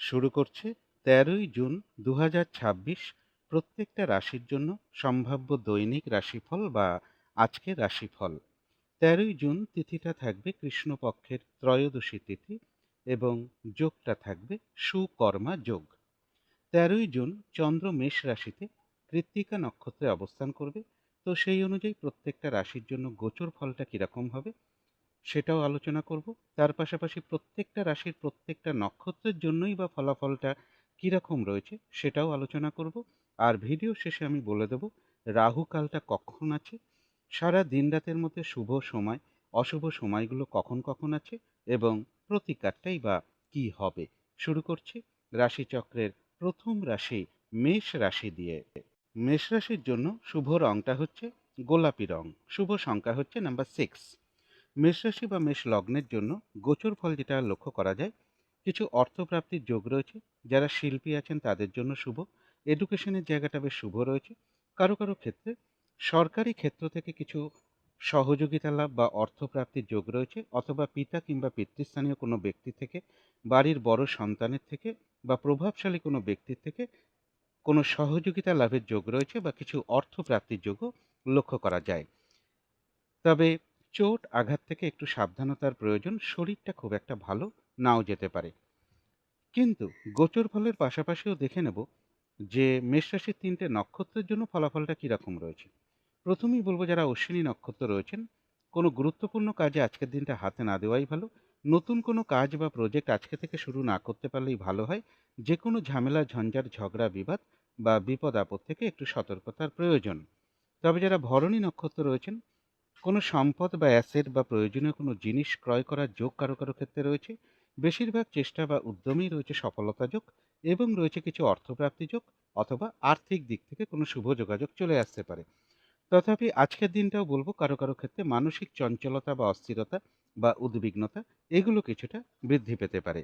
শুরু করছে ১৩ই জুন ২০২৬ প্রত্যেকটা রাশির জন্য সম্ভাব্য দৈনিক রাশিফল বা আজকের রাশিফল। ১৩ই জুন তিথিটা থাকবে কৃষ্ণপক্ষের ত্রয়োদশী তিথি এবং যোগটা থাকবে সুকর্মা যোগ। ১৩ই জুন চন্দ্র মেষ রাশিতে কৃত্তিকা নক্ষত্রে অবস্থান করবে। তো সেই অনুযায়ী প্রত্যেকটা রাশির জন্য গোচর ফলটা কিরকম হবে সেটাও আলোচনা করব। তার পাশাপাশি প্রত্যেকটা রাশির প্রত্যেকটা নক্ষত্রের জন্যই বা ফলাফলটা কিরকম রয়েছে সেটাও আলোচনা করব। আর ভিডিও শেষে আমি বলে দেব রাহু কালটা কখন আছে, সারা দিন রাতের মধ্যে শুভ সময় অশুভ সময়গুলো কখন কখন আছে এবং প্রতিকারটাই বা কি হবে। শুরু করছি রাশিচক্রের প্রথম রাশি মেষ রাশি দিয়ে। মেষ রাশির জন্য শুভ রংটা হচ্ছে গোলাপি রং, শুভ সংখ্যা হচ্ছে নাম্বার 6। মেষ রাশি বা মেষ লগ্নের জন্য গোচর ফল যেটা লক্ষ্য করা যায়, কিছু অর্থপ্রাপ্তির যোগ রয়েছে। যারা শিল্পী আছেন তাদের জন্য শুভ। এডুকেশনের জায়গাটা বেশ শুভ রয়েছে। কারো কারো ক্ষেত্রে সরকারি ক্ষেত্র থেকে কিছু সহযোগিতা লাভ বা অর্থপ্রাপ্তির যোগ রয়েছে, অথবা পিতা কিংবা পিতৃস্থানীয় কোনো ব্যক্তি থেকে, বাড়ির বড় সন্তানের থেকে বা প্রভাবশালী কোনো ব্যক্তির থেকে কোনো সহযোগিতা লাভের যোগ রয়েছে বা কিছু অর্থপ্রাপ্তির যোগও লক্ষ্য করা যায়। তবে চোট আঘাত থেকে একটু সাবধানতার প্রয়োজন, শরীরটা খুব একটা ভালো নাও যেতে পারে। কিন্তু গোচর ফলের পাশাপাশিও দেখে নেব যে মেষ রাশির ৩টে নক্ষত্রের জন্য ফলাফলটা কীরকম রয়েছে। প্রথমেই বলবো যারা অশ্বিনী নক্ষত্র রয়েছেন, কোনো গুরুত্বপূর্ণ কাজে আজকের দিনটা হাতে না দেওয়াই ভালো। নতুন কোনো কাজ বা প্রজেক্ট আজকে থেকে শুরু না করতে পারলেই ভালো হয়। যে কোনো ঝামেলা ঝঞ্ঝাট ঝগড়া বিবাদ বা বিপদ আপদ থেকে একটু সতর্কতার প্রয়োজন। তবে যারা ভরণী নক্ষত্র রয়েছেন, কোনো সম্পদ বা অ্যাসেট বা প্রয়োজনীয় কোনো জিনিস ক্রয় করার যোগ কারো কারো ক্ষেত্রে রয়েছে। বেশিরভাগ চেষ্টা বা উদ্যমেই রয়েছে সফলতা যোগ এবং রয়েছে কিছু অর্থপ্রাপ্তি যোগ, অথবা আর্থিক দিক থেকে কোনো শুভ যোগাযোগ চলে আসতে পারে। তথাপি আজকের দিনটাও বলবো কারো কারো ক্ষেত্রে মানসিক চঞ্চলতা বা অস্থিরতা বা উদ্বিগ্নতা এগুলো কিছুটা বৃদ্ধি পেতে পারে।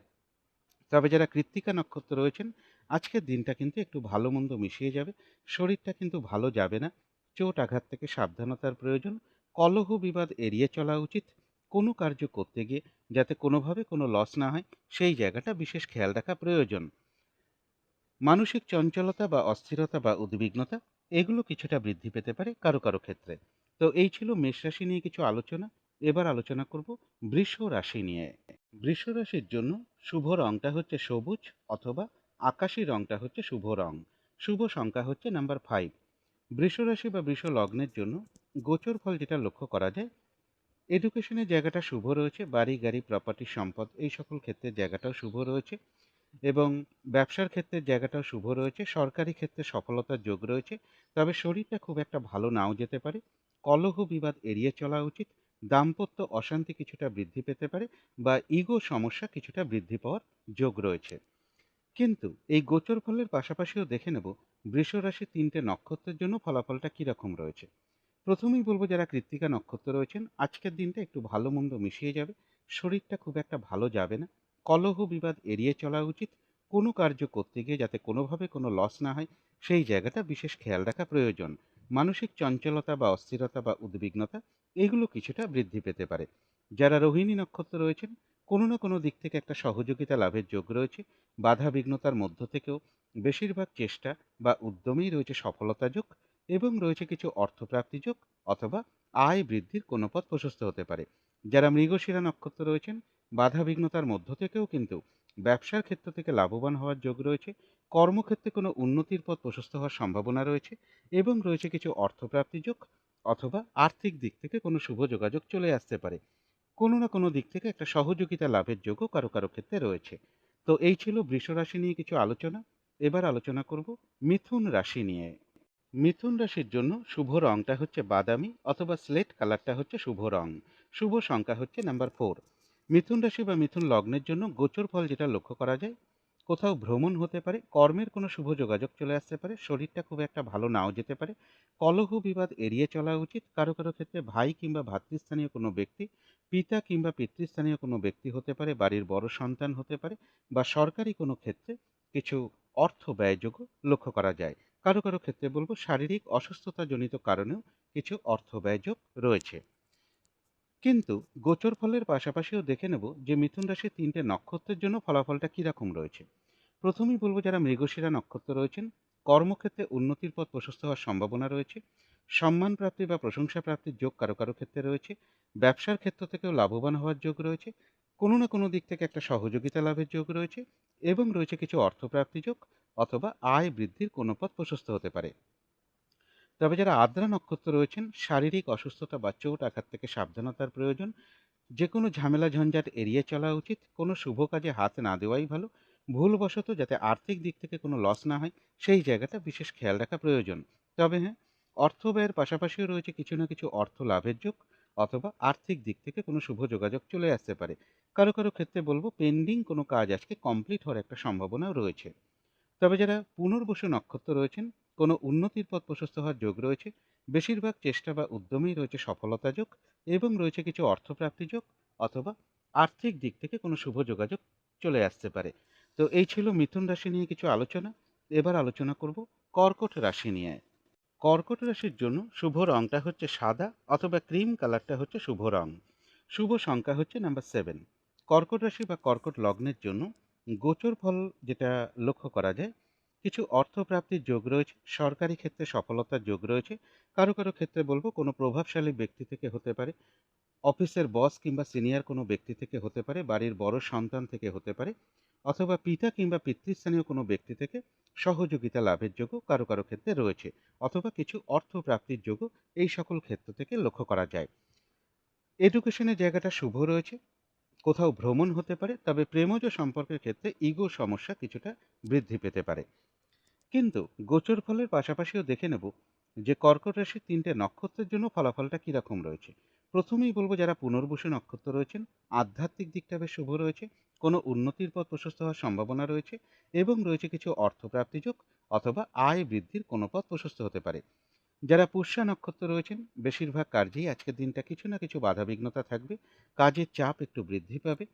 তবে যারা কৃত্তিকা নক্ষত্র রয়েছেন, আজকের দিনটা কিন্তু একটু ভালো মন্দ মিশিয়ে যাবে। শরীরটা কিন্তু ভালো যাবে না। চোট আঘাত থেকে সাবধানতার প্রয়োজন। কলহ বিবাদ এড়িয়ে চলা উচিত। কোনো কার্য করতে গিয়ে যাতে কোনোভাবে কোনো লস না হয় সেই জায়গাটা বিশেষ খেয়াল রাখা প্রয়োজন। মানসিক চঞ্চলতা বা অস্থিরতা বা উদ্বিগ্নতা এগুলো কিছুটা বৃদ্ধি পেতে পারে কারো কারো ক্ষেত্রে। তো এই ছিল মেষ রাশি নিয়ে কিছু আলোচনা। এবার আলোচনা করব বৃষ রাশি নিয়ে। বৃষ রাশির জন্য শুভ রংটা হচ্ছে সবুজ, অথবা আকাশী রংটা হচ্ছে শুভ রং। শুভ সংখ্যা হচ্ছে নাম্বার 5। বৃষ রাশি বা বৃষ লগ্নের জন্য গোচর ফল যেটা লক্ষ্য করা যায়, এডুকেশনের জায়গাটা শুভ রয়েছে। বাড়ি গাড়ি প্রপার্টি সম্পদ এই সকল ক্ষেত্রের জায়গাটাও শুভ রয়েছে এবং ব্যবসার ক্ষেত্রের জায়গাটাও শুভ রয়েছে। সরকারি ক্ষেত্রে সফলতার যোগ রয়েছে। তবে শরীরটা খুব একটা ভালো নাও যেতে পারে। কলহ বিবাদ এড়িয়ে চলা উচিত। দাম্পত্য অশান্তি কিছুটা বৃদ্ধি পেতে পারে বা ইগো সমস্যা কিছুটা বৃদ্ধি পাওয়ার যোগ রয়েছে। কিন্তু এই গোচর ফলের পাশাপাশিও দেখে নেব বৃষ রাশির ৩টে নক্ষত্রের জন্য ফলাফলটা কীরকম রয়েছে। প্রথমেই বলবো যারা কৃত্তিকা নক্ষত্র রয়েছেন, আজকের দিনটা একটু ভালো মন্দ মিশিয়ে যাবে। শরীরটা খুব একটা ভালো যাবে না। কলহ বিবাদ এড়িয়ে চলা উচিত। কোনো কার্য করতে গিয়ে যাতে কোনোভাবে কোনো লস না হয় সেই জায়গাটা বিশেষ খেয়াল রাখা প্রয়োজন। মানসিক চঞ্চলতা বা অস্থিরতা বা উদ্বিগ্নতা এগুলো কিছুটা বৃদ্ধি পেতে পারে। যারা রোহিণী নক্ষত্র রয়েছেন, কোনো না কোনো দিক থেকে একটা সহযোগিতা লাভের যোগ রয়েছে। বাধা বিঘ্নতার মধ্য থেকেও বেশিরভাগ চেষ্টা বা উদ্যমেই রয়েছে সফলতা যোগ এবং রয়েছে কিছু অর্থপ্রাপ্তি যোগ, অথবা আয় বৃদ্ধির কোনো পথ প্রশস্ত হতে পারে। যারা মৃগশিরা নক্ষত্র রয়েছেন, বাধা বিঘ্নতার মধ্য থেকেও কিন্তু ব্যবসার ক্ষেত্র থেকে লাভবান হওয়ার যোগ রয়েছে। কর্মক্ষেত্রে কোনো উন্নতির পথ প্রশস্ত হওয়ার সম্ভাবনা রয়েছে এবং রয়েছে কিছু অর্থপ্রাপ্তি যোগ, অথবা আর্থিক দিক থেকে কোনো শুভ যোগাযোগ চলে আসতে পারে। কোনো না কোনো দিক থেকে একটা সহযোগিতা লাভের যোগও কারো কারো ক্ষেত্রে রয়েছে। তো এই ছিল বৃষ রাশি নিয়ে কিছু আলোচনা। এবার আলোচনা করব মিথুন রাশি নিয়ে। মিথুন রাশির জন্য শুভ রংটা হচ্ছে বাদামি, অথবা স্লেট কালারটা হচ্ছে শুভ রং। শুভ সংখ্যা হচ্ছে নাম্বার 4। মিথুন রাশি বা মিথুন লগ্নের জন্য গোচর ফল যেটা লক্ষ্য করা যায়, কোথাও ভ্রমণ হতে পারে, কর্মের কোনো শুভ যোগাযোগ চলে আসতে পারে, শরীরটা খুব একটা ভালো নাও যেতে পারে। কলহ বিবাদ এড়িয়ে চলা উচিত। কারো কারো ক্ষেত্রে ভাই কিংবা ভাতৃস্থানীয় কোনো ব্যক্তি, পিতা কিংবা পিতৃস্থানীয় কোনো ব্যক্তি হতে পারে, বাড়ির বড় সন্তান হতে পারে, বা সরকারি কোনো ক্ষেত্রে কিছু অর্থ ব্যয়যোগও লক্ষ্য করা যায়। কারো কারো ক্ষেত্রে বলবো শারীরিক অসুস্থতাজনিত কারণেও কিছু অর্থ ব্যয়যোগ রয়েছে। কিন্তু গোচর ফলের পাশাপাশিও দেখে নেব যে মিথুন রাশির ৩টে নক্ষত্রের জন্য ফলাফলটা কীরকম রয়েছে। প্রথমেই বলব যারা মৃগশিরা নক্ষত্র রয়েছেন, কর্মক্ষেত্রে উন্নতির পথ প্রশস্ত হওয়ার সম্ভাবনা রয়েছে। সম্মান প্রাপ্তি বা প্রশংসা প্রাপ্তির যোগ কারো কারো ক্ষেত্রে রয়েছে। ব্যবসার ক্ষেত্র থেকেও লাভবান হওয়ার যোগ রয়েছে। কোনো না কোনো দিক থেকে একটা সহযোগিতা লাভের যোগ রয়েছে এবং রয়েছে কিছু অর্থপ্রাপ্তি যোগ অথবা আয় বৃদ্ধির কোনো পথ প্রশস্ত হতে পারে। তবে যারা আদ্রা নক্ষত্র রয়েছেন, শারীরিক অসুস্থতা বা চোট আঘাত থেকে সাবধানতার প্রয়োজন। যে কোনো ঝামেলা ঝঞ্ঝাট এড়িয়ে চলা উচিত। কোনো শুভ কাজে হাত না দেওয়াই ভালো। ভুলবশত যাতে আর্থিক দিক থেকে কোনো লস না হয়, সেই জায়গাটা বিশেষ খেয়াল রাখা প্রয়োজন। তবে হ্যাঁ, অর্থ ব্যয়ের পাশাপাশিও রয়েছে কিছু না কিছু অর্থ লাভের যোগ অথবা আর্থিক দিক থেকে কোনো শুভ যোগাযোগ চলে আসতে পারে। কারো কারো ক্ষেত্রে বলবো পেন্ডিং কোনো কাজ আজকে কমপ্লিট হওয়ার একটা সম্ভাবনাও রয়েছে। তবে যারা পুনর্বসু নক্ষত্র রয়েছেন, কোনো উন্নতির পথ প্রশস্ত হওয়ার যোগ রয়েছে। বেশিরভাগ চেষ্টা বা উদ্যমেই রয়েছে সফলতা যোগ এবং রয়েছে কিছু অর্থপ্রাপ্তি যোগ অথবা আর্থিক দিক থেকে কোনো শুভ যোগাযোগ চলে আসতে পারে। তো এই ছিল মিথুন রাশি নিয়ে কিছু আলোচনা। এবার আলোচনা করব কর্কট রাশি নিয়ে। কর্কট রাশির জন্য শুভ রংটা হচ্ছে সাদা অথবা ক্রিম কালারটা হচ্ছে শুভ রং। শুভ সংখ্যা হচ্ছে নাম্বার 7। কর্কট রাশি বা কর্কট লগ্নের জন্য গোচর ফল যেটা লক্ষ্য করা যায়, কিছু অর্থপ্রাপ্তির যোগ রয়েছে। সরকারি ক্ষেত্রে সফলতার যোগ রয়েছে। কারো কারো ক্ষেত্রে বলবো কোনো প্রভাবশালী ব্যক্তি থেকে হতে পারে, অফিসের বস কিংবা সিনিয়র কোনো ব্যক্তি থেকে হতে পারে, বাড়ির বড় সন্তান থেকে হতে পারে, অথবা পিতা কিংবা পিতৃস্থানীয় কোনো ব্যক্তি থেকে সহযোগিতা লাভের যোগও কারো কারো ক্ষেত্রে রয়েছে, অথবা কিছু অর্থ প্রাপ্তির যোগও এই সকল ক্ষেত্র থেকে লক্ষ্য করা যায়। এডুকেশনের জায়গাটা শুভ রয়েছে। কোথাও ভ্রমণ হতে পারে, তবে প্রেমজ সম্পর্কের ক্ষেত্রে ইগো সমস্যা কিছুটা বৃদ্ধি পেতে পারে। কিন্তু গোচর ফলের পাশাপাশিও দেখে নেব যে কর্কট রাশির 3টে নক্ষত্রের জন্য ফলাফলটা কীরকম রয়েছে। প্রথমেই বলবো যারা পুনর্বসু নক্ষত্র রয়েছেন, আধ্যাত্মিক দিকটা বেশ শুভ রয়েছে। কোনো উন্নতির পথ প্রশস্ত হওয়ার সম্ভাবনা রয়েছে এবং রয়েছে কিছু অর্থপ্রাপ্তিযোগ অথবা আয় বৃদ্ধির কোনো পথ প্রশস্ত হতে পারে। যারা পুষ্যা নক্ষত্র রয়েছেন, বেশিরভাগ কার্যেই আজকের দিনটা কিছু না কিছু বাধাবিঘ্নতা থাকবে। কাজের চাপ একটু বৃদ্ধি পাবে।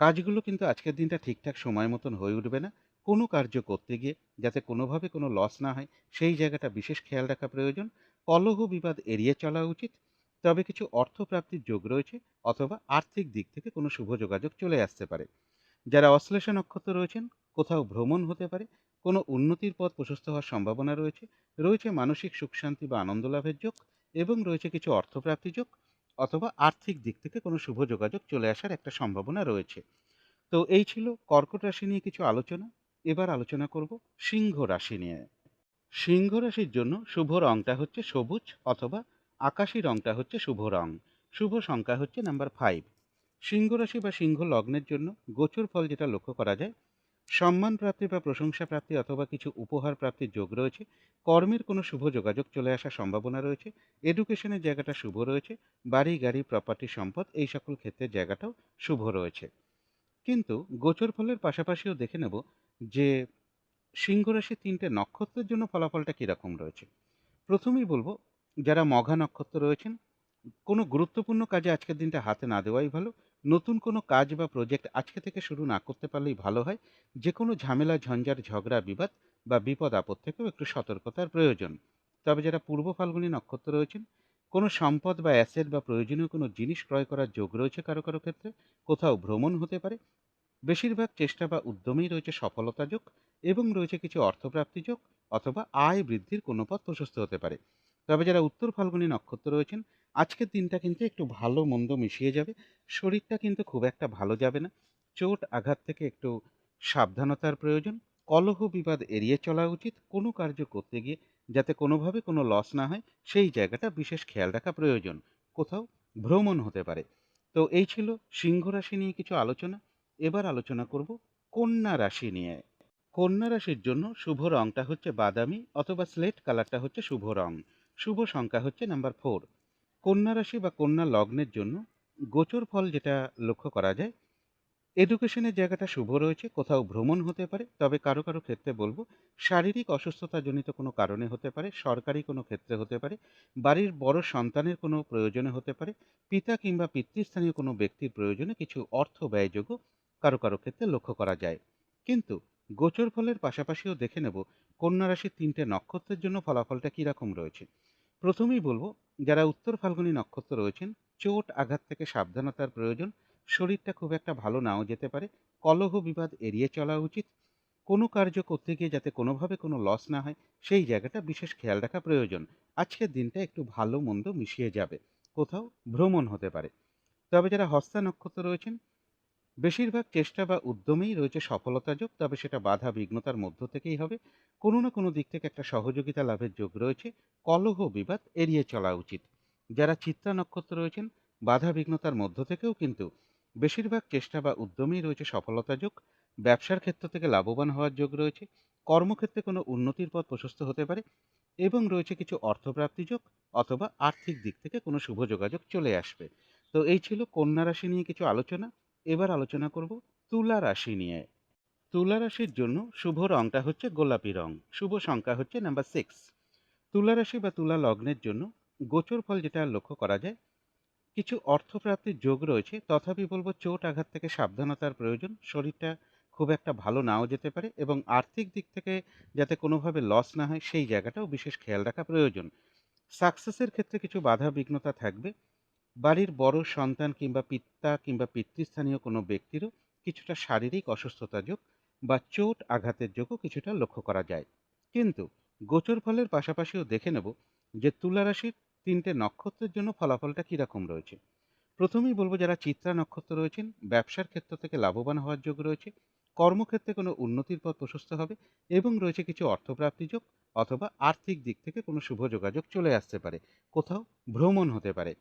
কাজগুলো কিন্তু আজকের দিনটা ঠিকঠাক সময় মতন হয়ে উঠবে না। কোনো কার্য করতে গিয়ে যাতে কোনোভাবে কোনো লস না হয়, সেই জায়গাটা বিশেষ খেয়াল রাখা প্রয়োজন। কলহ বিবাদ এড়িয়ে চলা উচিত। তবে কিছু অর্থপ্রাপ্তির যোগ রয়েছে অথবা আর্থিক দিক থেকে কোনো শুভ যোগাযোগ চলে আসতে পারে। যারা অশ্লেষা নক্ষত্র রয়েছেন, কোথাও ভ্রমণ হতে পারে। কোনো উন্নতির পথ প্রশস্ত হওয়ার সম্ভাবনা রয়েছে। রয়েছে মানসিক সুখ শান্তি বা আনন্দ লাভের যোগ এবং রয়েছে কিছু অর্থপ্রাপ্তি যোগ অথবা আর্থিক দিক থেকে কোনো শুভ যোগাযোগ চলে আসার একটা সম্ভাবনা রয়েছে। তো এই ছিল কর্কট রাশি নিয়ে কিছু আলোচনা। এবার আলোচনা করব সিংহ রাশি নিয়ে। সিংহ রাশির জন্য শুভ রংটা হচ্ছে সবুজ অথবা আকাশী রংটা হচ্ছে শুভ রং। শুভ সংখ্যা হচ্ছে নাম্বার 5। সিংহ রাশি বা সিংহ লগ্নের জন্য গোচর ফল যেটা লক্ষ্য করা যায়, সম্মান প্রাপ্তি বা প্রশংসা প্রাপ্তি অথবা কিছু উপহার প্রাপ্তির যোগ রয়েছে। কর্মের কোনো শুভ যোগাযোগ চলে আসার সম্ভাবনা রয়েছে। এডুকেশনের জায়গাটা শুভ রয়েছে। বাড়ি গাড়ি প্রপার্টি সম্পদ এই সকল ক্ষেত্রের জায়গাটাও শুভ রয়েছে। কিন্তু গোচর ফলের পাশাপাশিও দেখে নেব যে সিংহ রাশির 3টে নক্ষত্রের জন্য ফলাফলটা কীরকম রয়েছে। প্রথমেই বলবো যারা মঘা নক্ষত্র রয়েছেন, কোনো গুরুত্বপূর্ণ কাজে আজকের দিনটা হাতে না দেওয়াই ভালো। নতুন কোনো কাজ বা প্রজেক্ট আজকে থেকে শুরু না করতে পারলেই ভালো হয়। যে কোনো ঝামেলা ঝঞ্ঝাট ঝগড়া বিবাদ বা বিপদ আপদ থেকেও একটু সতর্কতার প্রয়োজন। তবে যারা পূর্ব ফাল্গুনী নক্ষত্র রয়েছেন, কোনো সম্পদ বা অ্যাসেট বা প্রয়োজনীয় কোনো জিনিস ক্রয় করার যোগ রয়েছে কারো কারো ক্ষেত্রে। কোথাও ভ্রমণ হতে পারে। বেশিরভাগ চেষ্টা বা উদ্যমেই রয়েছে সফলতা যোগ এবং রয়েছে কিছু অর্থপ্রাপ্তি যোগ অথবা আয় বৃদ্ধির কোনো পথ প্রশস্ত হতে পারে। তবে যারা উত্তর ফাল্গুনী নক্ষত্র রয়েছেন, আজকের দিনটা কিন্তু একটু ভালো মন্দ মিশিয়ে যাবে। শরীরটা কিন্তু খুব একটা ভালো যাবে না। চোট আঘাত থেকে একটু সাবধানতার প্রয়োজন। কলহ বিবাদ এড়িয়ে চলা উচিত। কোনো কার্য করতে গিয়ে যাতে কোনোভাবে কোনো লস না হয়, সেই জায়গাটা বিশেষ খেয়াল রাখা প্রয়োজন। কোথাও ভ্রমণ হতে পারে। তো এই ছিল সিংহ রাশি নিয়ে কিছু আলোচনা। এবার আলোচনা করব কন্যা রাশি নিয়ে। কন্যা রাশির জন্য শুভ রংটা হচ্ছে বাদামি অথবা স্লেট কালারটা হচ্ছে শুভ রং। শুভ সংখ্যা হচ্ছে নাম্বার 4। কন্যা রাশি বা কন্যা লগ্নের জন্য গোচর ফল যেটা লক্ষ্য করা যায়, এডুকেশনের জায়গাটা শুভ রয়েছে। কোথাও ভ্রমণ হতে পারে। তবে কারো কারো ক্ষেত্রে বলবো শারীরিক অসুস্থতাজনিত কোনো কারণে হতে পারে, সরকারি কোনো ক্ষেত্রে হতে পারে, বাড়ির বড় সন্তানের কোনো প্রয়োজনে হতে পারে, পিতা কিংবা পিতৃস্থানীয় কোনো ব্যক্তির প্রয়োজনে কিছু অর্থ ব্যয়যোগ্য কারো কারো ক্ষেত্রে লক্ষ্য করা যায়। কিন্তু গোচর ফলের পাশাপাশিও দেখে নেব কন্যা রাশির 3টে নক্ষত্রের জন্য ফলাফলটা কীরকম রয়েছে। প্রথমেই বলবো যারা উত্তর ফাল্গুনী নক্ষত্র রয়েছেন, চোট আঘাত থেকে সাবধানতার প্রয়োজন। শরীরটা খুব একটা ভালো নাও যেতে পারে। কলহ বিবাদ এড়িয়ে চলা উচিত। কোনো কার্য করতে গিয়ে যাতে কোনোভাবে কোনো লস না হয় সেই জায়গাটা বিশেষ খেয়াল রাখা প্রয়োজন। আজকের দিনটা একটু ভালো মন্দ মিশিয়ে যাবে। কোথাও ভ্রমণ হতে পারে। তবে যারা হস্তা নক্ষত্র রয়েছেন, বেশিরভাগ চেষ্টা বা উদ্যমেই রয়েছে সফলতা যোগ, তবে সেটা বাধা বিঘ্নতার মধ্য থেকেই হবে। কোনো না কোনো দিক থেকে একটা সহযোগিতা লাভের যোগ রয়েছে। কলহ বিবাদ এড়িয়ে চলা উচিত। যারা চিত্রা নক্ষত্র রয়েছেন, বাধা বিঘ্নতার মধ্য থেকেও কিন্তু বেশিরভাগ চেষ্টা বা উদ্যমেই রয়েছে সফলতা যোগ। ব্যবসার ক্ষেত্র থেকে লাভবান হওয়ার যোগ রয়েছে। কর্মক্ষেত্রে কোনো উন্নতির পথ প্রশস্ত হতে পারে এবং রয়েছে কিছু অর্থপ্রাপ্তি যোগ, অথবা আর্থিক দিক থেকে কোনো শুভ যোগাযোগ চলে আসবে। তো এই ছিল কন্যা রাশি নিয়ে কিছু আলোচনা। এবার আলোচনা করব তুলা রাশি নিয়ে। তুলা রাশির জন্য শুভ রংটা হচ্ছে গোলাপি রং। শুভ সংখ্যা হচ্ছে নাম্বার 6। তুলা রাশি বা তুলা লগ্নের জন্য গোচর ফল যেটা লক্ষ্য করা যায়, কিছু অর্থপ্রাপ্তির যোগ রয়েছে, তথাপি বলবো চোট আঘাত থেকে সাবধানতার প্রয়োজন। শরীরটা খুব একটা ভালো নাও যেতে পারে এবং আর্থিক দিক থেকে যাতে কোনোভাবে লস না হয় সেই জায়গাটাও বিশেষ খেয়াল রাখা প্রয়োজন। সাকসেসের ক্ষেত্রে কিছু বাধা বিঘ্নতা থাকবে। বাড়ির বড় সন্তান কিংবা পিতা কিংবা পিতৃস্থানীয় কোনো ব্যক্তিরও কিছুটা শারীরিক অসুস্থতা যোগ বা চোট আঘাতের যোগও কিছুটা লক্ষ্য করা যায়। কিন্তু গোচর ফলের পাশাপাশিও দেখে নেব যে তুলা রাশির 3টে নক্ষত্রের জন্য ফলাফলটা কীরকম রয়েছে। প্রথমেই বলবো যারা চিত্রা নক্ষত্র রয়েছেন, ব্যবসার ক্ষেত্র থেকে লাভবান হওয়ার যোগ রয়েছে। কর্মক্ষেত্রে কোনো উন্নতির পথ প্রশস্ত হবে এবং রয়েছে কিছু অর্থপ্রাপ্তি যোগ, অথবা আর্থিক দিক থেকে কোনো শুভ যোগাযোগ চলে আসতে পারে। কোথাও ভ্রমণ হতে পারে।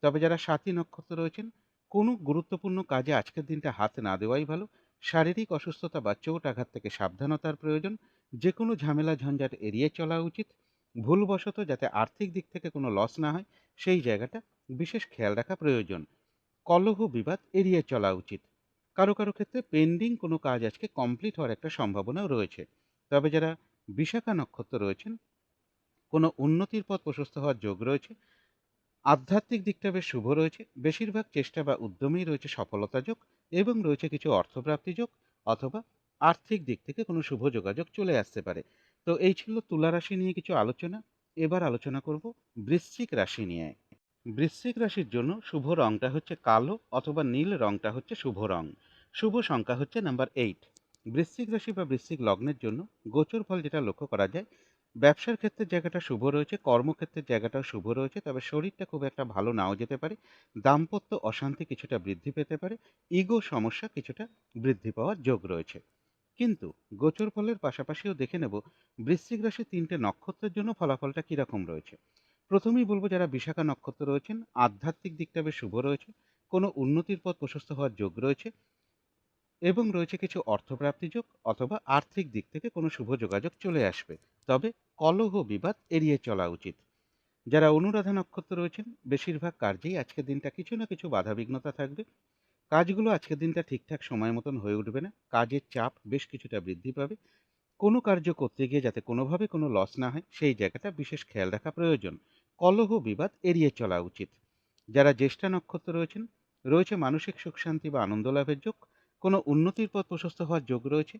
তবে যারা সাথী নক্ষত্র রয়েছেন, কোনো গুরুত্বপূর্ণ কাজে আজকের দিনটা হাত না দেওয়াই ভালো। শারীরিক অসুস্থতা বা চোট আঘাত থেকে সাবধানতার প্রয়োজন। যে কোনো ঝামেলা ঝঞ্ঝাট এড়িয়ে চলা উচিত। ভুলবশত যাতে আর্থিক দিক থেকে কোনো লস না হয় সেই জায়গাটা বিশেষ খেয়াল রাখা প্রয়োজন। কলহ বিবাদ এড়িয়ে চলা উচিত। কারো কারো ক্ষেত্রে পেন্ডিং কোনো কাজ আজকে কমপ্লিট হওয়ার একটা সম্ভাবনাও রয়েছে। তবে যারা বিশাখা নক্ষত্র রয়েছেন, কোনো উন্নতির পথ প্রশস্ত হওয়ার যোগ রয়েছে। আধ্যাত্মিক দিকটা বেশ শুভ রয়েছে। বেশিরভাগ চেষ্টা বা উদ্যমেই রয়েছে সফলতা যোগ এবং রয়েছে কিছু অর্থপ্রাপ্তি যোগ, অথবা আর্থিক দিক থেকে কোনো শুভ যোগাযোগ চলে আসতে পারে। তো এই ছিল তুলা রাশি নিয়ে কিছু আলোচনা। এবার আলোচনা করব বৃশ্চিক রাশি নিয়ে। বৃশ্চিক রাশির জন্য শুভ রংটা হচ্ছে কালো, অথবা নীল রংটা হচ্ছে শুভ রং। শুভ সংখ্যা হচ্ছে নাম্বার 8। বৃশ্চিক রাশি বা বৃশ্চিক লগ্নের জন্য গোচর ফল যেটা লক্ষ্য করা যায়, ব্যবসার ক্ষেত্রের জায়গাটা শুভ রয়েছে, কর্মক্ষেত্রের জায়গাটাও শুভ রয়েছে, তবে শরীরটা খুব একটা ভালো নাও যেতে পারে। দাম্পত্য অশান্তি কিছুটা বৃদ্ধি পেতে পারে। ইগো সমস্যা কিছুটা বৃদ্ধি পাওয়ার যোগ রয়েছে। কিন্তু গোচর ফলের পাশাপাশিও দেখে নেব বৃশ্চিক রাশির 3টে নক্ষত্রের জন্য ফলাফলটা কীরকম রয়েছে। প্রথমেই বলবো যারা বিশাখা নক্ষত্র রয়েছেন, আধ্যাত্মিক দিকটা বেশ শুভ রয়েছে। কোনো উন্নতির পথ প্রশস্ত হওয়ার যোগ রয়েছে এবং রয়েছে কিছু অর্থপ্রাপ্তি যোগ, অথবা আর্থিক দিক থেকে কোনো শুভ যোগাযোগ চলে আসবে। তবে কলহ বিবাদ এড়িয়ে চলা উচিত। যারা অনুরাধা নক্ষত্র রয়েছেন, বেশিরভাগ কার্যেই আজকের দিনটা কিছু না কিছু বাধা বিঘ্নতা থাকবে। কাজগুলো আজকের দিনটা ঠিকঠাক সময় মতন হয়ে উঠবে না। কাজের চাপ বেশ কিছুটা বৃদ্ধি পাবে। কোনো কার্য করতে গিয়ে যাতে কোনোভাবে কোনো লস না হয় সেই জায়গাটা বিশেষ খেয়াল রাখা প্রয়োজন। কলহ বিবাদ এড়িয়ে চলা উচিত। যারা জ্যেষ্ঠা নক্ষত্র রয়েছেন, রয়েছে মানসিক সুখ শান্তি বা আনন্দ লাভের যোগ। কোনো উন্নতির পথ প্রশস্ত হওয়ার যোগ রয়েছে।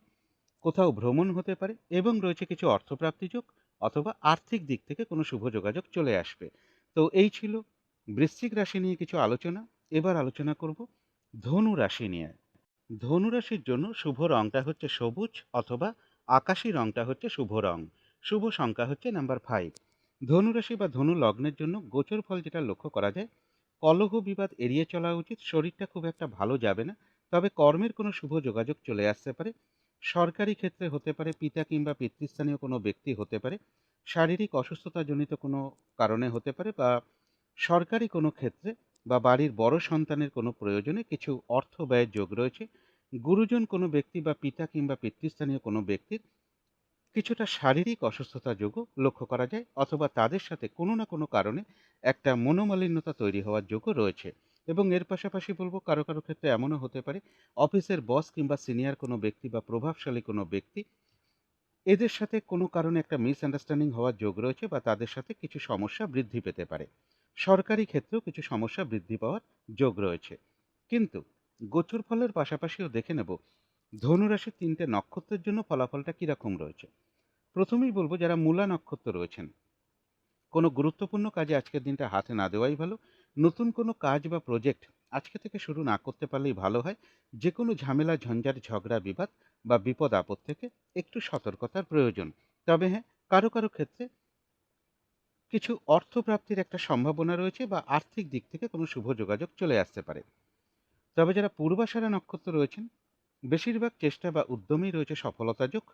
কোথাও ভ্রমণ হতে পারে এবং রয়েছে কিছু অর্থপ্রাপ্তি যোগ, অথবা আর্থিক দিক থেকে কোনো শুভ যোগাযোগ চলে আসবে। তো এই ছিল বৃশ্চিক রাশি নিয়ে কিছু আলোচনা। এবার আলোচনা করব ধনু রাশি নিয়ে। ধনু রাশির জন্য শুভ রংটা হচ্ছে সবুজ, অথবা আকাশী রংটা হচ্ছে শুভ রং। শুভ সংখ্যা হচ্ছে নাম্বার 5। ধনু রাশি বা ধনু লগ্নের জন্য গোচর ফল যেটা লক্ষ্য করা যায়, কলহ বিবাদ এড়িয়ে চলা উচিত। শরীরটা খুব একটা ভালো যাবে না। তবে কর্মের কোনো শুভ যোগাযোগ চলে আসতে পারে। সরকারি ক্ষেত্রে হতে পারে, পিতা কিংবা পিতৃস্থানীয় কোনো ব্যক্তি হতে পারে। শারীরিক অসুস্থতাজনিত কোনো কারণে হতে পারে, বা সরকারি কোনো ক্ষেত্রে বা বাড়ির বড় সন্তানের কোনো প্রয়োজনে কিছু অর্থ ব্যয়ের যোগ রয়েছে। গুরুজন কোনো ব্যক্তি বা পিতা কিংবা পিতৃস্থানীয় কোনো ব্যক্তির কিছুটা শারীরিক অসুস্থতা যোগও লক্ষ্য করা যায়, অথবা তাদের সাথে কোনো না কোনো কারণে একটা মনোমালিন্যতা তৈরি হওয়ার যোগও রয়েছে। এবং এর পাশাপাশি বলবো কারো কারো ক্ষেত্রে এমনও হতে পারে, অফিসের বস কিংবা সিনিয়র কোনো ব্যক্তি বা প্রভাবশালী কোনো ব্যক্তি, এদের সাথে কোনো কারণে একটা মিসআন্ডারস্ট্যান্ডিং হওয়ার যোগ রয়েছে, বা তাদের সাথে কিছু সমস্যা বৃদ্ধি পেতে পারে। সরকারি ক্ষেত্রেও কিছু সমস্যা বৃদ্ধি পাওয়ার যোগ রয়েছে। কিন্তু গোচর ফলের পাশাপাশিও দেখে নেব ধনুরাশির 3টে নক্ষত্রের জন্য ফলাফলটা কীরকম রয়েছে। প্রথমেই বলবো যারা মূলা নক্ষত্র রয়েছেন, কোনো গুরুত্বপূর্ণ কাজে আজকের দিনটা হাতে না দেওয়াই ভালো। নতুন কোনো কাজ বা প্রজেক্ট আজকে থেকে শুরু না করতে পারলেই ভালো হয়। যে কোনো ঝামেলা, ঝঞ্ঝাট, ঝগড়া, বিবাদ বা বিপদ আপদ থেকে একটু সতর্কতার প্রয়োজন। তবে হ্যাঁ, কারো কারো ক্ষেত্রে কিছু অর্থপ্রাপ্তির একটা সম্ভাবনা রয়েছে বা আর্থিক দিক থেকে কোনো শুভ যোগাযোগ চলে আসতে পারে। তবে যারা পূর্বাষাঢ়া নক্ষত্র রয়েছেন, বেশিরভাগ চেষ্টা বা উদ্যমেই রয়েছে সফলতা যোগ,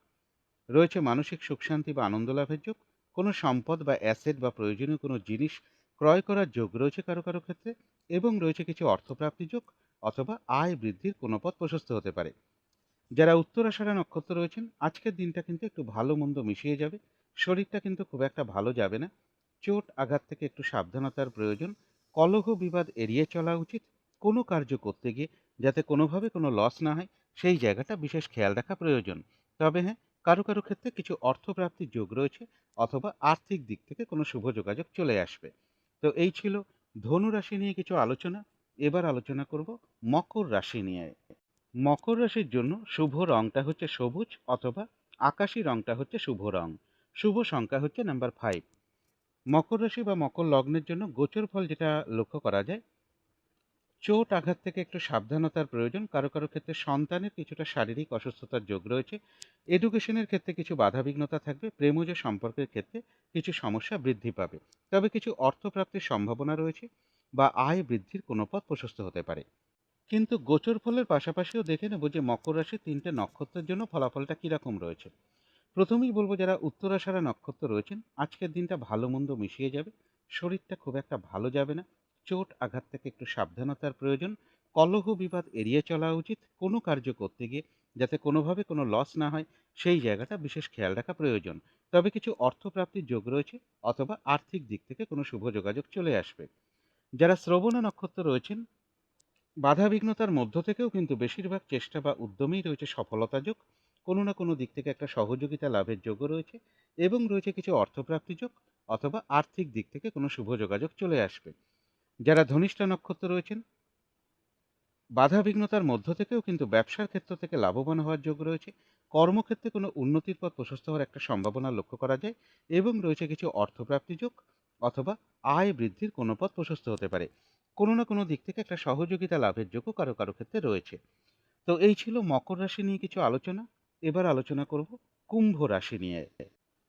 রয়েছে মানসিক সুখ শান্তি বা আনন্দ লাভের যোগ, কোনো সম্পদ বা অ্যাসেট বা প্রয়োজনীয় কোনো জিনিস ক্রয় করার যোগ রয়েছে কারো কারো ক্ষেত্রে, এবং রয়েছে কিছু অর্থপ্রাপ্তি যোগ অথবা আয় বৃদ্ধির কোনো পথ প্রশস্ত হতে পারে। যারা উত্তরাষাঢ়া নক্ষত্র রয়েছেন, আজকের দিনটা কিন্তু একটু ভালো মন্দ মিশিয়ে যাবে। শরীরটা কিন্তু খুব একটা ভালো যাবে না। চোট আঘাত থেকে একটু সাবধানতার প্রয়োজন। কলহ বিবাদ এড়িয়ে চলা উচিত। কোনো কার্য করতে গিয়ে যাতে কোনোভাবে কোনো লস না হয়, সেই জায়গাটা বিশেষ খেয়াল রাখা প্রয়োজন। তবে হ্যাঁ, কারো কারো ক্ষেত্রে কিছু অর্থপ্রাপ্তির যোগ রয়েছে অথবা আর্থিক দিক থেকে কোনো শুভ যোগাযোগ চলে আসবে। তো এই ছিল ধনু রাশি নিয়ে কিছু আলোচনা। এবার আলোচনা করব মকর রাশি নিয়ে। মকর রাশির জন্য শুভ রংটা হচ্ছে সবুজ অথবা আকাশি রংটা হচ্ছে শুভ রং। শুভ সংখ্যা হচ্ছে নাম্বার 5। মকর রাশি বা মকর লগ্নের জন্য গোচর ফল যেটা লক্ষ্য করা যায়, চোট আঘাত থেকে একটু সাবধানতার প্রয়োজন। কারো কারো ক্ষেত্রে সন্তানের কিছুটা শারীরিক অসুস্থতার যোগ রয়েছে। এডুকেশনের ক্ষেত্রে কিছু বাধাবিঘ্নতা থাকবে। প্রেমজ সম্পর্কের ক্ষেত্রে কিছু সমস্যা বৃদ্ধি পাবে। তবে কিছু অর্থপ্রাপ্তির সম্ভাবনা রয়েছে বা আয় বৃদ্ধির কোনো পথ প্রশস্ত হতে পারে। কিন্তু গোচর ফলের পাশাপাশিও দেখে নেব যে মকর রাশির ৩টে নক্ষত্রের জন্য ফলাফলটা কীরকম রয়েছে। প্রথমেই বলব, যারা উত্তরাষাঢ়া নক্ষত্র রয়েছেন, আজকের দিনটা ভালো মন্দ মিশিয়ে যাবে। শরীরটা খুব একটা ভালো যাবে না। চোট আঘাত থেকে একটু সাবধানতার প্রয়োজন। কলহ বিবাদ এড়িয়ে চলা উচিত। কোনো কার্য করতে গিয়ে যাতে কোনোভাবে কোনো লস না হয়, সেই জায়গাটা বিশেষ খেয়াল রাখা প্রয়োজন। তবে কিছু অর্থপ্রাপ্তির যোগ রয়েছে অথবা আর্থিক দিক থেকে কোনো শুভ যোগাযোগ চলে আসবে। যারা শ্রবণা নক্ষত্র রয়েছেন, বাধাবিঘ্নতার মধ্য থেকেও কিন্তু বেশিরভাগ চেষ্টা বা উদ্যমেই রয়েছে সফলতা যোগ। কোনো না কোনো দিক থেকে একটা সহযোগিতা লাভের যোগও রয়েছে, এবং রয়েছে কিছু অর্থপ্রাপ্তি যোগ অথবা আর্থিক দিক থেকে কোনো শুভ যোগাযোগ চলে আসবে। যারা ধনিষ্ঠা নক্ষত্র রয়েছেন, বাধাবিঘ্নতার মধ্য থেকেও কিন্তু ব্যবসার ক্ষেত্র থেকে লাভবান হওয়ার যোগ রয়েছে। কর্মক্ষেত্রে কোনো উন্নতির পথ প্রশস্ত হওয়ার একটা সম্ভাবনা লক্ষ্য করা যায়, এবং রয়েছে কিছু অর্থপ্রাপ্তি যোগ অথবা আয় বৃদ্ধির কোনো পথ প্রশস্ত হতে পারে। কোনো না কোনো দিক থেকে একটা সহযোগিতা লাভের যোগও কারো কারো ক্ষেত্রে রয়েছে। তো এই ছিল মকর রাশি নিয়ে কিছু আলোচনা। এবার আলোচনা করব কুম্ভ রাশি নিয়ে।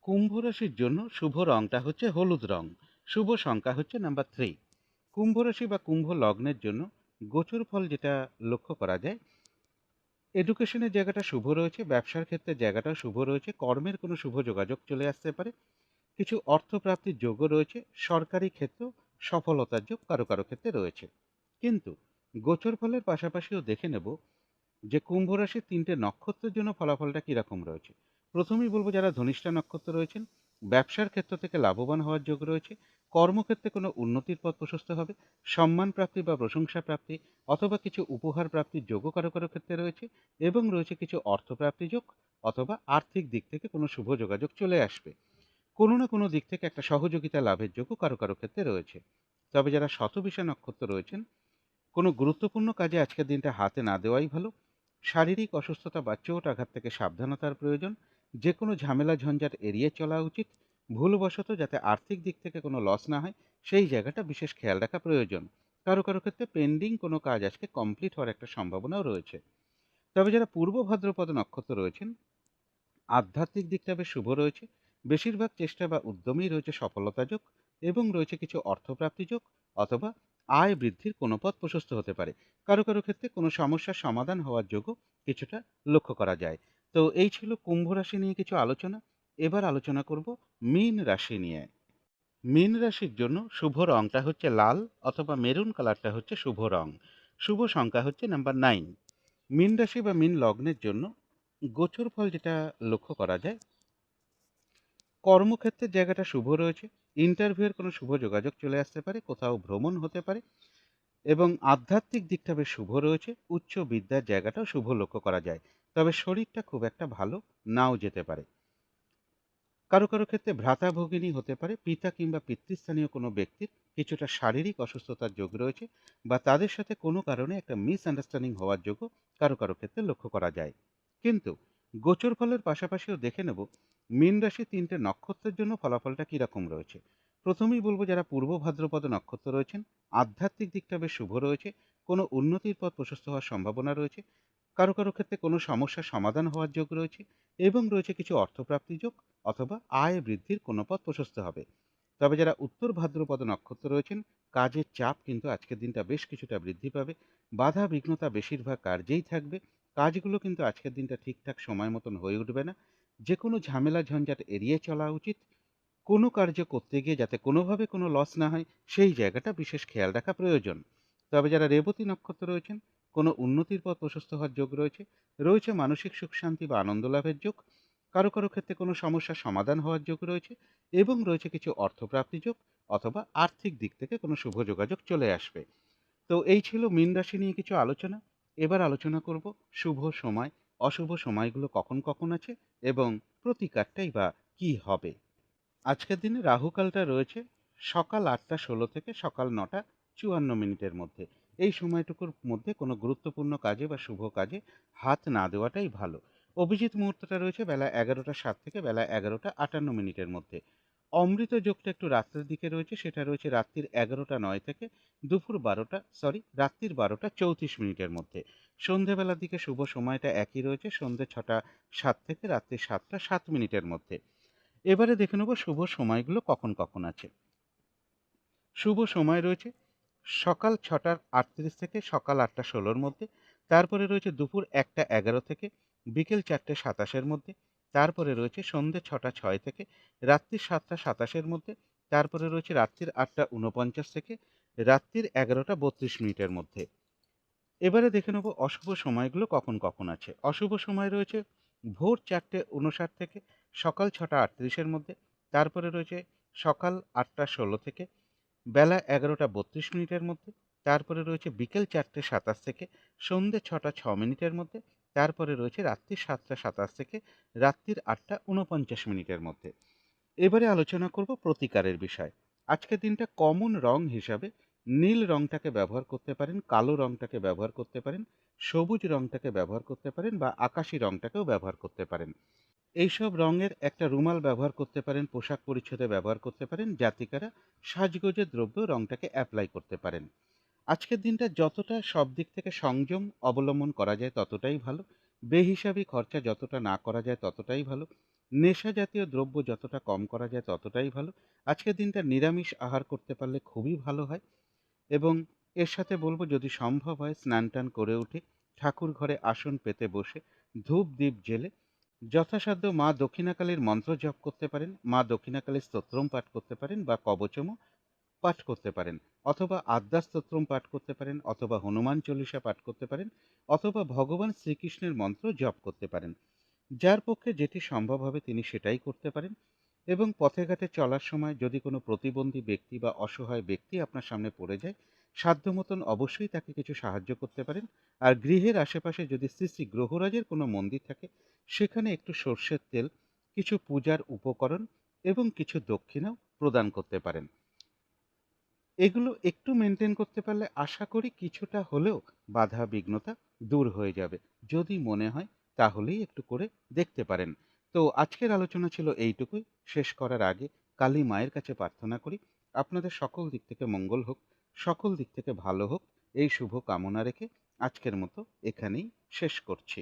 কুম্ভ রাশির জন্য শুভ রংটা হচ্ছে হলুদ রং। শুভ সংখ্যা হচ্ছে নাম্বার 3। কুম্ভ রাশি বা কুম্ভ লগ্নের জন্য গোচর ফল যেটা লক্ষ্য করা যায়, এডুকেশনের জায়গাটা শুভ রয়েছে, ব্যবসার ক্ষেত্রে জায়গাটাও শুভ রয়েছে, কর্মের কোনো শুভ যোগাযোগ চলে আসতে পারে, কিছু অর্থপ্রাপ্তির যোগও রয়েছে, সরকারি ক্ষেত্রেও সফলতার যোগ কারো কারো ক্ষেত্রে রয়েছে। কিন্তু গোচর ফলের পাশাপাশিও দেখে নেব যে কুম্ভ রাশির ৩টে নক্ষত্রের জন্য ফলাফলটা কীরকম রয়েছে। প্রথমেই বলব, যারা ধনিষ্ঠা নক্ষত্র রয়েছেন, ব্যবসার ক্ষেত্র থেকে লাভবান হওয়ার যোগ রয়েছে। কর্মক্ষেত্রে কোনো উন্নতির পথ প্রশস্ত হবে। সম্মান প্রাপ্তি বা প্রশংসা প্রাপ্তি অথবা কিছু উপহার প্রাপ্তির যোগও কারো কারো ক্ষেত্রে রয়েছে, এবং রয়েছে কিছু অর্থপ্রাপ্তি যোগ অথবা আর্থিক দিক থেকে কোনো শুভ যোগাযোগ চলে আসবে। কোনো না কোনো দিক থেকে একটা সহযোগিতা লাভের যোগও কারো কারো ক্ষেত্রে রয়েছে। তবে যারা শতবিশা নক্ষত্র রয়েছেন, কোনো গুরুত্বপূর্ণ কাজে আজকের দিনটা হাতে না দেওয়াই ভালো। শারীরিক অসুস্থতা বা চোট আঘাত থেকে সাবধানতার প্রয়োজন। যে কোনো ঝামেলা ঝঞ্ঝাট এড়িয়ে চলা উচিত। ভুলবশত যাতে আর্থিক দিক থেকে কোনো লস না হয়, সেই জায়গাটা বিশেষ খেয়াল রাখা প্রয়োজন। কারো কারো ক্ষেত্রে পেন্ডিং কোনো কাজ আজকে কমপ্লিট হওয়ার একটা সম্ভাবনাও রয়েছে। তবে যারা পূর্ব ভাদ্রপদ নক্ষত্র রয়েছেন, আধ্যাত্মিক দিকটা বেশ শুভ রয়েছে। বেশিরভাগ চেষ্টা বা উদ্যমেই রয়েছে সফলতা যোগ, এবং রয়েছে কিছু অর্থপ্রাপ্তি যোগ অথবা আয় বৃদ্ধির কোনো পথ প্রশস্ত হতে পারে। কারো কারো ক্ষেত্রে কোনো সমস্যার সমাধান হওয়ার যোগও কিছুটা লক্ষ্য করা যায়। তো এই ছিল কুম্ভ রাশি নিয়ে কিছু আলোচনা। এবার আলোচনা করব মীন রাশি নিয়ে। মীন রাশির জন্য শুভ রংটা হচ্ছে লাল অথবা মেরুন কালারটা হচ্ছে শুভ রং। শুভ সংখ্যা হচ্ছে নাম্বার 9। মীন রাশি বা মীন লগ্নের জন্য গোচর ফল যেটা লক্ষ্য করা যায়, কর্মক্ষেত্রের জায়গাটা শুভ রয়েছে। ইন্টারভিউয়ের কোনো শুভ যোগাযোগ চলে আসতে পারে, কোথাও ভ্রমণ হতে পারে, এবং আধ্যাত্মিক দিকটা বেশ শুভ রয়েছে। উচ্চ বিদ্যার জায়গাটাও শুভ লক্ষ্য করা যায়। তবে শরীরটা খুব একটা ভালো নাও যেতে পারে। কারো কারো ক্ষেত্রে ভ্রাতা ভগিনী হতে পারে, পিতা কিংবা পিতৃস্থানীয় কোনো ব্যক্তির কিছুটা শারীরিক অসুস্থতার যোগ রয়েছে, বা তাদের সাথে কোনো কারণে একটা মিসআন্ডারস্ট্যান্ডিং হওয়ার যোগও কারো কারো ক্ষেত্রে লক্ষ্য করা যায়। কিন্তু গোচর ফলের পাশাপাশিও দেখে নেব মীন রাশি ৩টে নক্ষত্রের জন্য ফলাফলটা কীরকম রয়েছে। প্রথমেই বলবো, যারা পূর্ব ভাদ্রপদ নক্ষত্র রয়েছেন, আধ্যাত্মিক দিকটা বেশ শুভ রয়েছে। কোনো উন্নতির পথ প্রশস্ত হওয়ার সম্ভাবনা রয়েছে। কারো কারো ক্ষেত্রে কোনো সমস্যার সমাধান হওয়ার যোগ রয়েছে, এবং রয়েছে কিছু অর্থপ্রাপ্তি যোগ অথবা আয় বৃদ্ধির কোনো পথ প্রশস্ত হবে। তবে যারা উত্তর ভাদ্রপদ নক্ষত্র রয়েছেন, কাজের চাপ কিন্তু আজকের দিনটা বেশ কিছুটা বৃদ্ধি পাবে। বাধা বিঘ্নতা বেশিরভাগ কার্যেই থাকবে। কাজগুলো কিন্তু আজকের দিনটা ঠিকঠাক সময় মতন হয়ে উঠবে না। যে কোনো ঝামেলা ঝঞ্ঝাট এড়িয়ে চলা উচিত। কোনো কার্য করতে গিয়ে যাতে কোনোভাবে কোনো লস না হয়, সেই জায়গাটা বিশেষ খেয়াল রাখা প্রয়োজন। তবে যারা রেবতী নক্ষত্র রয়েছেন, কোনো উন্নতির পথ প্রশস্ত হওয়ার যোগ রয়েছে। রয়েছে মানসিক সুখ শান্তি বা আনন্দ লাভের যোগ। কারো কারো ক্ষেত্রে কোনো সমস্যার সমাধান হওয়ার যোগ রয়েছে, এবং রয়েছে কিছু অর্থপ্রাপ্তি যোগ অথবা আর্থিক দিক থেকে কোনো শুভ যোগাযোগ চলে আসবে। তো এই ছিল মীন রাশি নিয়ে কিছু আলোচনা। এবার আলোচনা করব শুভ সময়, অশুভ সময়গুলো কখন কখন আছে, এবং প্রতিকারটাই বা কি হবে। আজকের দিনে রাহুকালটা রয়েছে সকাল ৮টা ১৬ থেকে সকাল ৯টা ৫৪ মিনিটের মধ্যে। এই সময়টুকুর মধ্যে কোনো গুরুত্বপূর্ণ কাজে বা শুভ কাজে হাত না দেওয়াটাই ভালো। অভিজিৎ মুহূর্তটা রয়েছে বেলা ১১টা ৭ থেকে বেলা ১১টা ৫৮ মিনিটের মধ্যে। অমৃত যোগটা একটু রাত্রের দিকে রয়েছে, সেটা রয়েছে রাত্রির ১১টা ৯ থেকে রাত্রির ১২টা ৩৪ মিনিটের মধ্যে। সন্ধেবেলার দিকে শুভ সময়টা একই রয়েছে, সন্ধে ৬টা ৭ থেকে রাত্রি ৭টা ৭ মিনিটের মধ্যে। এবারে দেখে নেব শুভ সময়গুলো কখন কখন আছে। শুভ সময় রয়েছে সকাল ৬টা ৩৮ থেকে সকাল ৮টা ১৬-র মধ্যে। তারপরে রয়েছে দুপুর ১টা ১১ থেকে বিকেল ৪টে ২৭-এর মধ্যে। তারপরে রয়েছে সন্ধে ৬টা ৬ থেকে রাত্রির ৭টা ২৭-এর মধ্যে। তারপরে রয়েছে রাত্রির ৮টা ৪৯ থেকে রাত্রির ১১টা ৩২ মিনিটের মধ্যে। এবারে দেখে নেব অশুভ সময়গুলো কখন কখন আছে। অশুভ সময় রয়েছে ভোর ৪টে ৫৯ থেকে সকাল ৬টা ৩৮-এর মধ্যে। তারপরে রয়েছে সকাল ৮টা ১৬ থেকে বেলা ১১টা ৩২ মিনিটের মধ্যে। তারপরে রয়েছে বিকেল ৪টে ২৭ থেকে সন্ধে ৬টা ৬ মিনিটের মধ্যে। তারপরে রয়েছে রাত্রি ৭টা ২৭ থেকে রাত্রির ৮টা ৪৯ মিনিটের মধ্যে। এবারে আলোচনা করব প্রতিকারের বিষয়। আজকের দিনটা কমন রং হিসাবে নীল রংটাকে ব্যবহার করতে পারেন, কালো রংটাকে ব্যবহার করতে পারেন, সবুজ রংটাকে ব্যবহার করতে পারেন, বা আকাশি রংটাকেও ব্যবহার করতে পারেন। এইসব রঙের একটা রুমাল ব্যবহার করতে পারেন, পোশাক পরিচ্ছদে ব্যবহার করতে পারেন। জাতিকারা সাজগোজের দ্রব্য রংটাকে অ্যাপ্লাই করতে পারেন। আজকের দিনটা যতটা সব দিক থেকে সংযম অবলম্বন করা যায় ততটাই ভালো। বেহিসাবি খরচা যতটা না করা যায় ততটাই ভালো। নেশা জাতীয় দ্রব্য যতটা কম করা যায় ততটাই ভালো। আজকের দিনটা নিরামিষ আহার করতে পারলে খুবই ভালো হয়। এবং এর সাথে বলব, যদি সম্ভব হয় স্নান টান করে উঠে ঠাকুর ঘরে আসন পেতে বসে ধূপ দ্বীপ জেলে যথাসাধ্য মা দক্ষিণাকালীর মন্ত্র জপ করতে পারেন, মা দক্ষিণাকালীর স্তোত্রম পাঠ করতে পারেন, বা কবচমও পাঠ করতে পারেন, অথবা আদ্যা স্তোত্রম পাঠ করতে পারেন, অথবা হনুমান চল্লিশা পাঠ করতে পারেন, অথবা ভগবান শ্রীকৃষ্ণের মন্ত্র জপ করতে পারেন। যার পক্ষে যেটি সম্ভব হবে তিনি সেটাই করতে পারেন। এবং পথে ঘাটে চলার সময় যদি কোনো প্রতিবন্ধী ব্যক্তি বা অসহায় ব্যক্তি আপনার সামনে পড়ে যায়, সাধ্য মতন অবশ্যই তাকে কিছু সাহায্য করতে পারেন। আর গৃহের আশেপাশে যদি শ্রী শ্রী গ্রহরাজের কোনো মন্দির থাকে, সেখানে একটু সর্ষের তেল, কিছু পূজার উপকরণ এবং কিছু দক্ষিণাও প্রদান করতে পারেন। এগুলো একটু মেনটেন করতে পারলে আশা করি কিছুটা হলেও বাধা বিঘ্নতা দূর হয়ে যাবে। যদি মনে হয় তাহলেই একটু করে দেখতে পারেন। তো আজকের আলোচনা ছিল এইটুকুই। শেষ করার আগে কালী মায়ের কাছে প্রার্থনা করি আপনাদের সকল দিক থেকে মঙ্গল হোক, সকল দিক থেকে ভালো হোক, এই শুভ কামনা রেখে আজকের মতো এখানেই শেষ করছি।